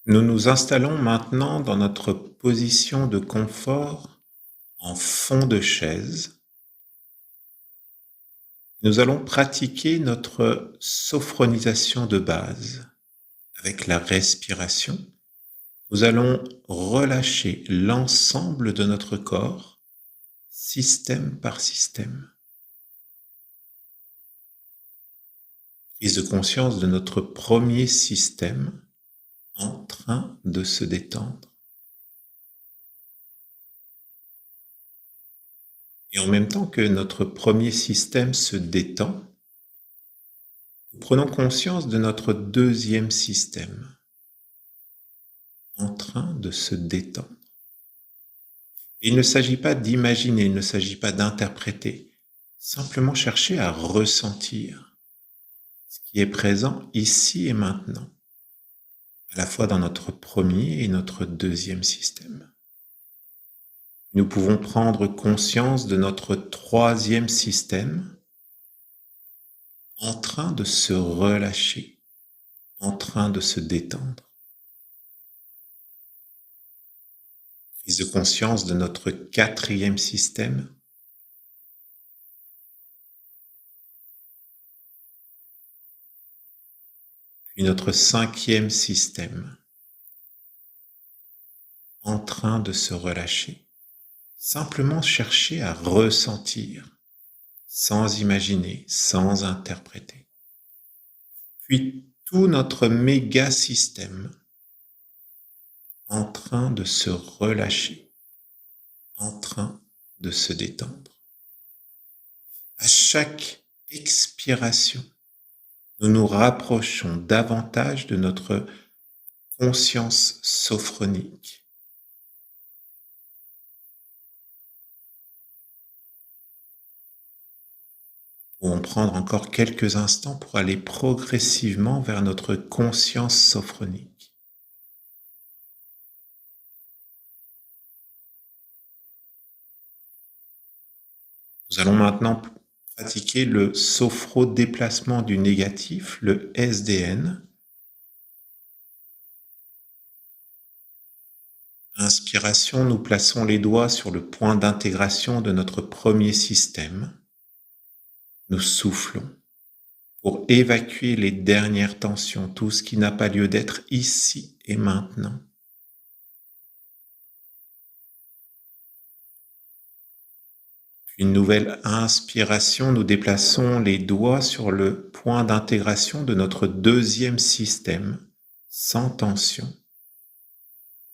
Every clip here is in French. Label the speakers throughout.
Speaker 1: Nous nous installons maintenant dans notre position de confort en fond de chaise. Nous allons pratiquer notre sophronisation de base avec la respiration. Nous allons relâcher l'ensemble de notre corps, système par système. Prise de conscience de notre premier système en train de se détendre. Et en même temps que notre premier système se détend, nous prenons conscience de notre deuxième système en train de se détendre. Et il ne s'agit pas d'imaginer, il ne s'agit pas d'interpréter, simplement chercher à ressentir ce qui est présent ici et maintenant, à la fois dans notre premier et notre deuxième système. Nous pouvons prendre conscience de notre troisième système en train de se relâcher, en train de se détendre. Prise de conscience de notre quatrième système, puis notre cinquième système, en train de se relâcher. Simplement chercher à ressentir, sans imaginer, sans interpréter. Puis tout notre méga système, en train de se relâcher, en train de se détendre. À chaque expiration, nous nous rapprochons davantage de notre conscience sophronique. Nous pouvons prendre encore quelques instants pour aller progressivement vers notre conscience sophronique. Nous allons maintenant pratiquer le sophro-déplacement du négatif, le SDN. Inspiration, nous plaçons les doigts sur le point d'intégration de notre premier système. Nous soufflons pour évacuer les dernières tensions, tout ce qui n'a pas lieu d'être ici et maintenant. Puis une nouvelle inspiration, nous déplaçons les doigts sur le point d'intégration de notre deuxième système, sans tension.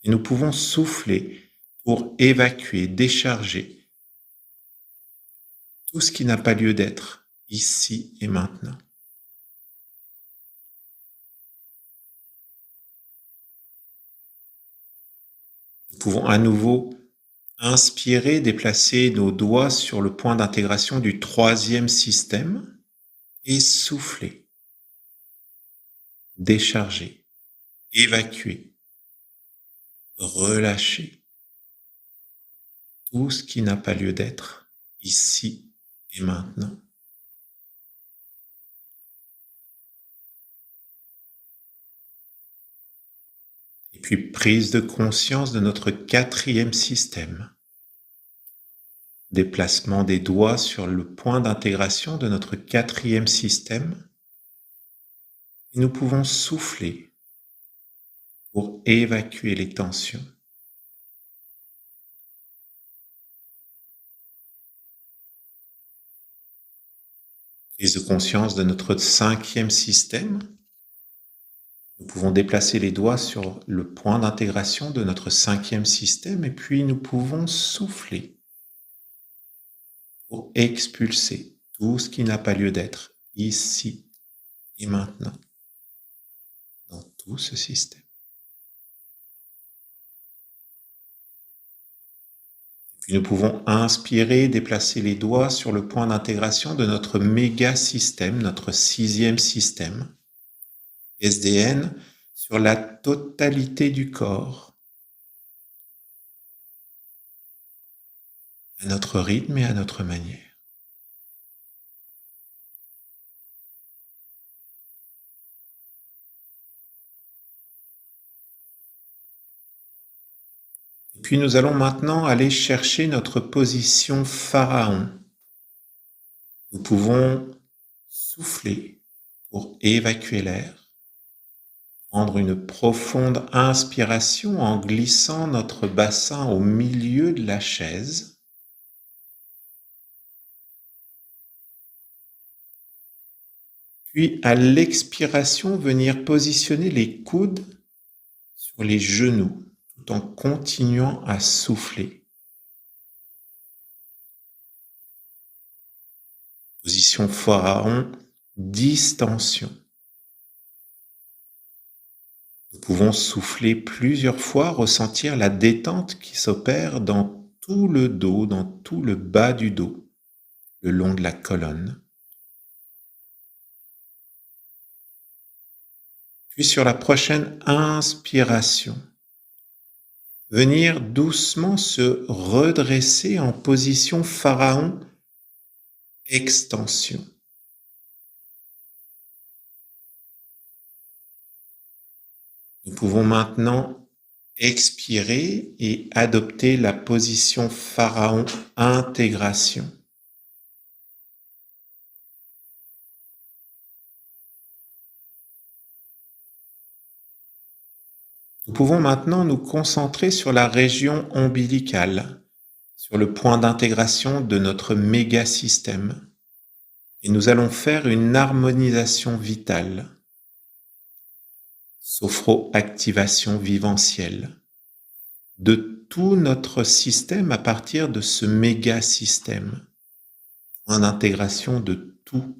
Speaker 1: Et nous pouvons souffler pour évacuer, décharger tout ce qui n'a pas lieu d'être ici et maintenant. Nous pouvons à nouveau inspirer, déplacer nos doigts sur le point d'intégration du troisième système et souffler, décharger, évacuer, relâcher tout ce qui n'a pas lieu d'être ici et maintenant. Et puis prise de conscience de notre quatrième système. Déplacement des doigts sur le point d'intégration de notre quatrième système. Et nous pouvons souffler pour évacuer les tensions. Prise de conscience de notre cinquième système. Nous pouvons déplacer les doigts sur le point d'intégration de notre cinquième système et puis nous pouvons souffler pour expulser tout ce qui n'a pas lieu d'être ici et maintenant dans tout ce système. Puis nous pouvons inspirer, déplacer les doigts sur le point d'intégration de notre méga système, notre sixième système, SDN, sur la totalité du corps, à notre rythme et à notre manière. puis nous allons maintenant aller chercher notre position pharaon. Nous pouvons souffler pour évacuer l'air, prendre une profonde inspiration en glissant notre bassin au milieu de la chaise. Puis à l'expiration, venir positionner les coudes sur les genoux tout en continuant à souffler. Position pharaon, distension. Nous pouvons souffler plusieurs fois, ressentir la détente qui s'opère dans tout le dos, dans tout le bas du dos, le long de la colonne. Puis sur la prochaine inspiration, venir doucement se redresser en position pharaon, extension. Nous pouvons maintenant expirer et adopter la position pharaon, intégration. Nous pouvons maintenant nous concentrer sur la région ombilicale, sur le point d'intégration de notre méga-système. Et nous allons faire une harmonisation vitale, sophro-activation viventielle, de tout notre système à partir de ce méga-système, point d'intégration de tous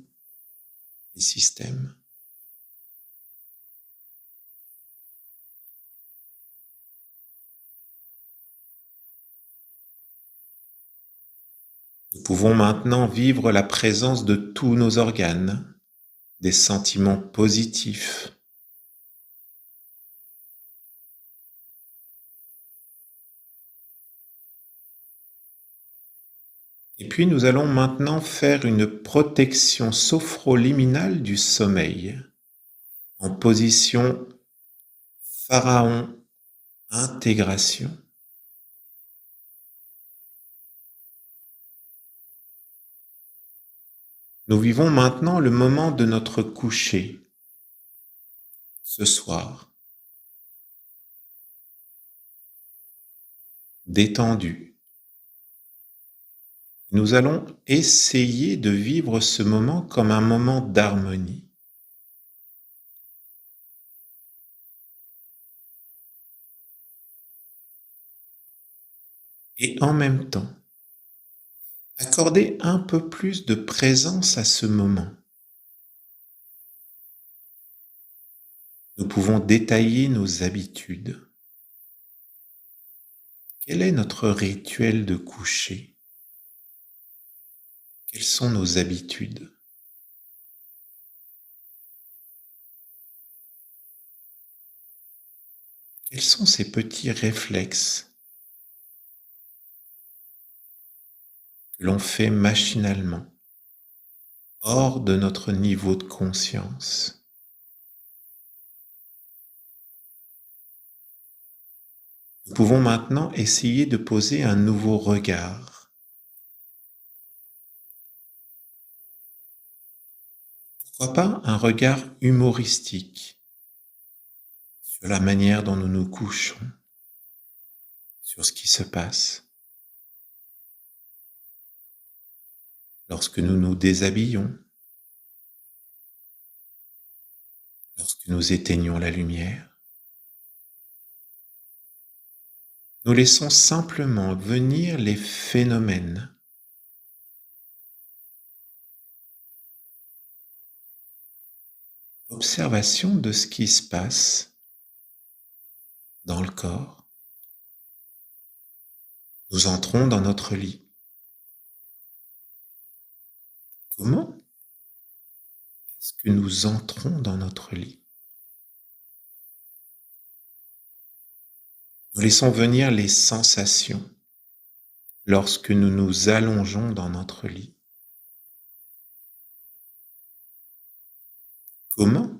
Speaker 1: les systèmes. Nous pouvons maintenant vivre la présence de tous nos organes, des sentiments positifs. Et puis nous allons maintenant faire une protection sophroliminale du sommeil en position pharaon, intégration. Nous vivons maintenant le moment de notre coucher, ce soir, détendu. Nous allons essayer de vivre ce moment comme un moment d'harmonie. Et en même temps, accorder un peu plus de présence à ce moment. Nous pouvons détailler nos habitudes. Quel est notre rituel de coucher? Quelles sont nos habitudes? Quels sont ces petits réflexes que l'on fait machinalement, hors de notre niveau de conscience? Nous pouvons maintenant essayer de poser un nouveau regard. Pourquoi pas un regard humoristique sur la manière dont nous nous couchons, sur ce qui se passe. Lorsque nous nous déshabillons, lorsque nous éteignons la lumière, nous laissons simplement venir les phénomènes. Observation de ce qui se passe dans le corps. Nous entrons dans notre lit. Comment est-ce que nous entrons dans notre lit? Nous laissons venir les sensations lorsque nous nous allongeons dans notre lit. Comment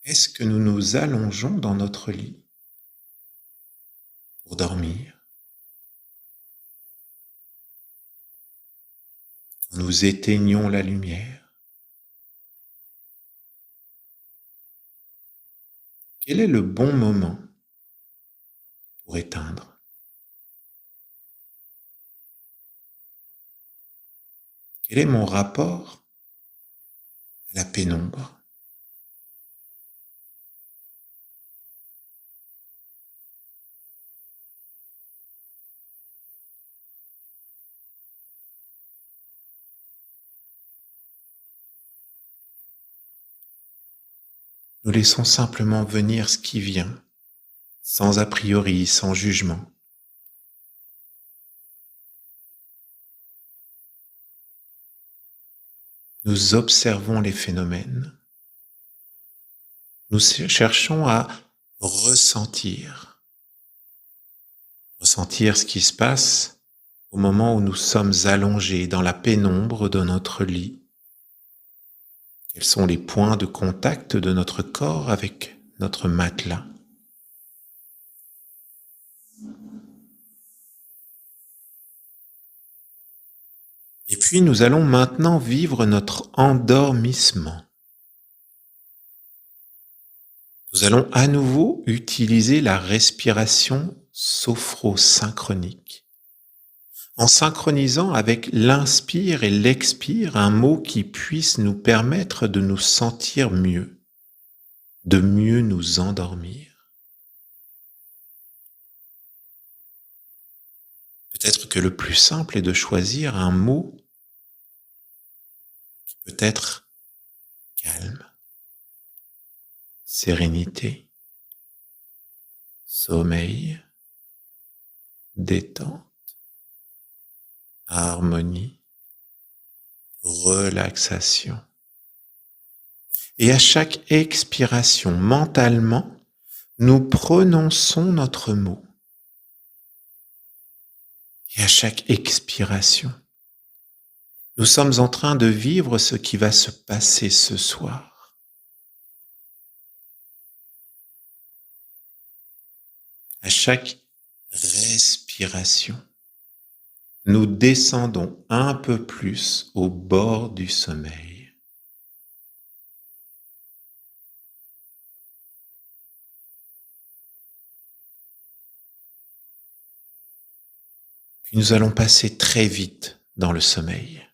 Speaker 1: est-ce que nous nous allongeons dans notre lit pour dormir? quand nous éteignons la lumière, quel est le bon moment pour éteindre? Quel est mon rapport à la pénombre? Nous laissons simplement venir ce qui vient, sans a priori, sans jugement. Nous observons les phénomènes. Nous cherchons à ressentir ce qui se passe au moment où nous sommes allongés dans la pénombre de notre lit. Quels sont les points de contact de notre corps avec notre matelas? Et puis nous allons maintenant vivre notre endormissement. Nous allons à nouveau utiliser la respiration sophrosynchronique, en synchronisant avec l'inspire et l'expire un mot qui puisse nous permettre de nous sentir mieux, de mieux nous endormir. Peut-être que le plus simple est de choisir un mot qui peut être calme, sérénité, sommeil, détente, harmonie, relaxation. Et à chaque expiration, mentalement, nous prononçons notre mot. Et à chaque expiration, nous sommes en train de vivre ce qui va se passer ce soir. À chaque respiration, nous descendons un peu plus au bord du sommeil. Puis nous allons passer très vite dans le sommeil.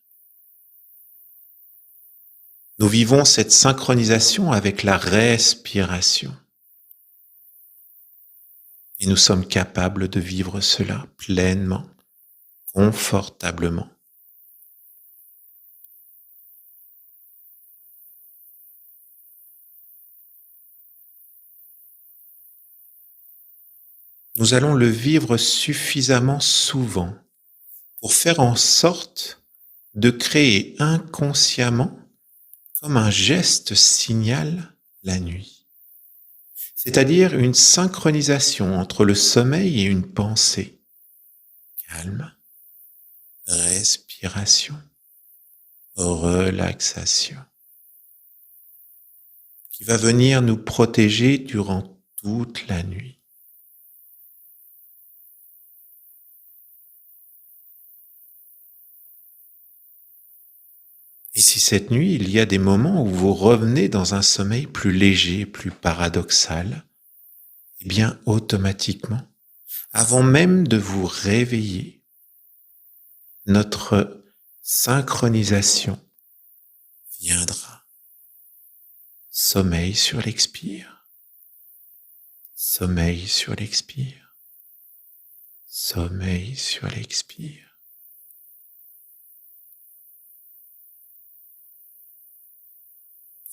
Speaker 1: Nous vivons cette synchronisation avec la respiration. Et nous sommes capables de vivre cela pleinement, confortablement. Nous allons le vivre suffisamment souvent pour faire en sorte de créer inconsciemment comme un geste signal la nuit. C'est-à-dire une synchronisation entre le sommeil et une pensée. Calme, respiration, relaxation, qui va venir nous protéger durant toute la nuit. Et si cette nuit, il y a des moments où vous revenez dans un sommeil plus léger, plus paradoxal, eh bien, automatiquement, avant même de vous réveiller, notre synchronisation viendra. Sommeil sur l'expire, sommeil sur l'expire, sommeil sur l'expire.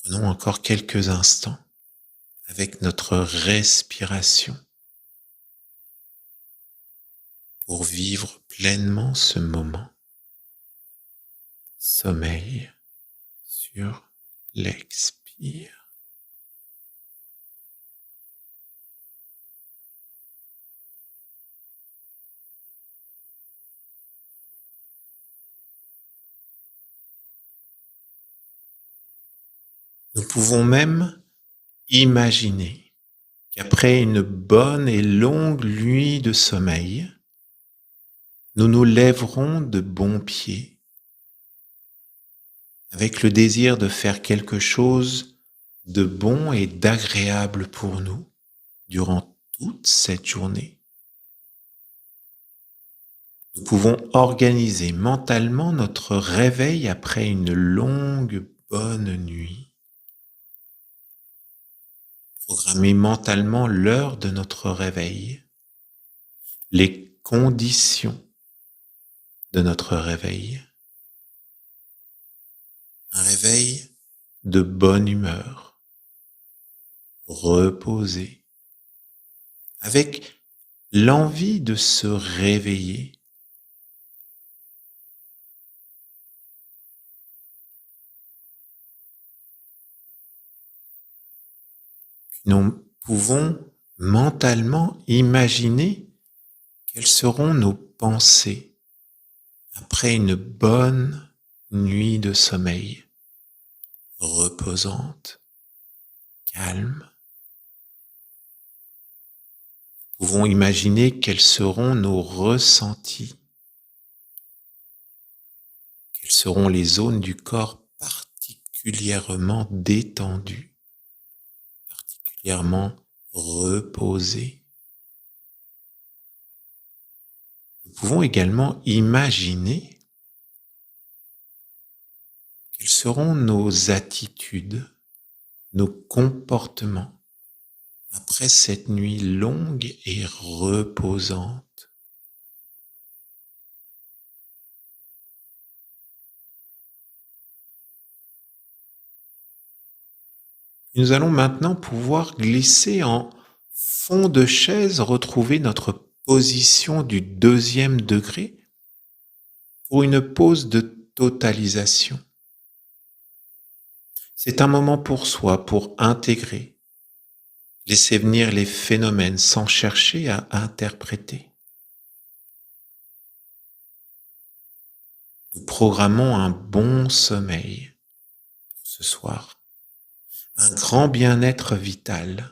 Speaker 1: Prenons encore quelques instants avec notre respiration pour vivre pleinement ce moment. Sommeil sur l'expire. Nous pouvons même imaginer qu'après une bonne et longue nuit de sommeil, nous nous lèverons de bon pied avec le désir de faire quelque chose de bon et d'agréable pour nous durant toute cette journée. Nous pouvons organiser mentalement notre réveil après une longue bonne nuit. Programmer mentalement l'heure de notre réveil, les conditions de notre réveil. Un réveil de bonne humeur, reposé, avec l'envie de se réveiller. Nous pouvons mentalement imaginer quelles seront nos pensées après une bonne nuit de sommeil, reposante, calme. Nous pouvons imaginer quels seront nos ressentis, quelles seront les zones du corps particulièrement détendues, particulièrement reposées. Nous pouvons également imaginer quelles seront nos attitudes, nos comportements après cette nuit longue et reposante. Nous allons maintenant pouvoir glisser en fond de chaise, retrouver notre position du 2e degré pour une pause de totalisation. C'est un moment pour soi, pour intégrer, laisser venir les phénomènes sans chercher à interpréter. Nous programmons un bon sommeil pour ce soir, un grand bien-être vital.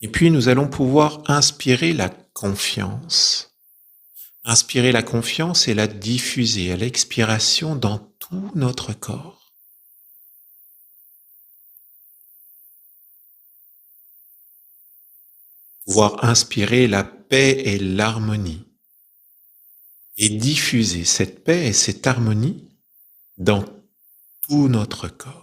Speaker 1: Et puis nous allons pouvoir inspirer la confiance. Inspirer la confiance et la diffuser à l'expiration dans tout notre corps. Pouvoir inspirer la paix et l'harmonie et diffuser cette paix et cette harmonie dans tout notre corps.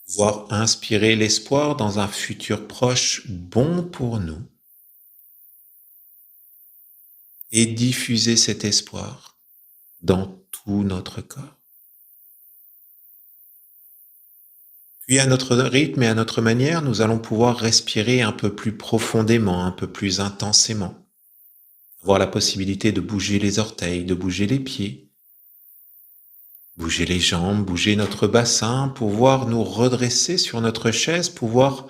Speaker 1: Pouvoir inspirer l'espoir dans un futur proche bon pour nous et diffuser cet espoir dans tout notre corps. Puis à notre rythme et à notre manière, nous allons pouvoir respirer un peu plus profondément, un peu plus intensément. Avoir la possibilité de bouger les orteils, de bouger les pieds, bouger les jambes, bouger notre bassin, pouvoir nous redresser sur notre chaise, pouvoir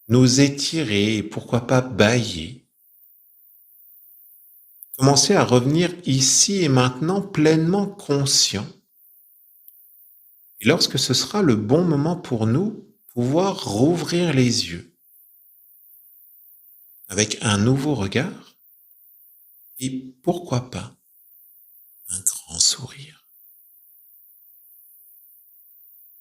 Speaker 1: nous étirer et pourquoi pas bâiller. Commencer à revenir ici et maintenant pleinement conscient. Et lorsque ce sera le bon moment pour nous, pouvoir rouvrir les yeux avec un nouveau regard et pourquoi pas un grand sourire.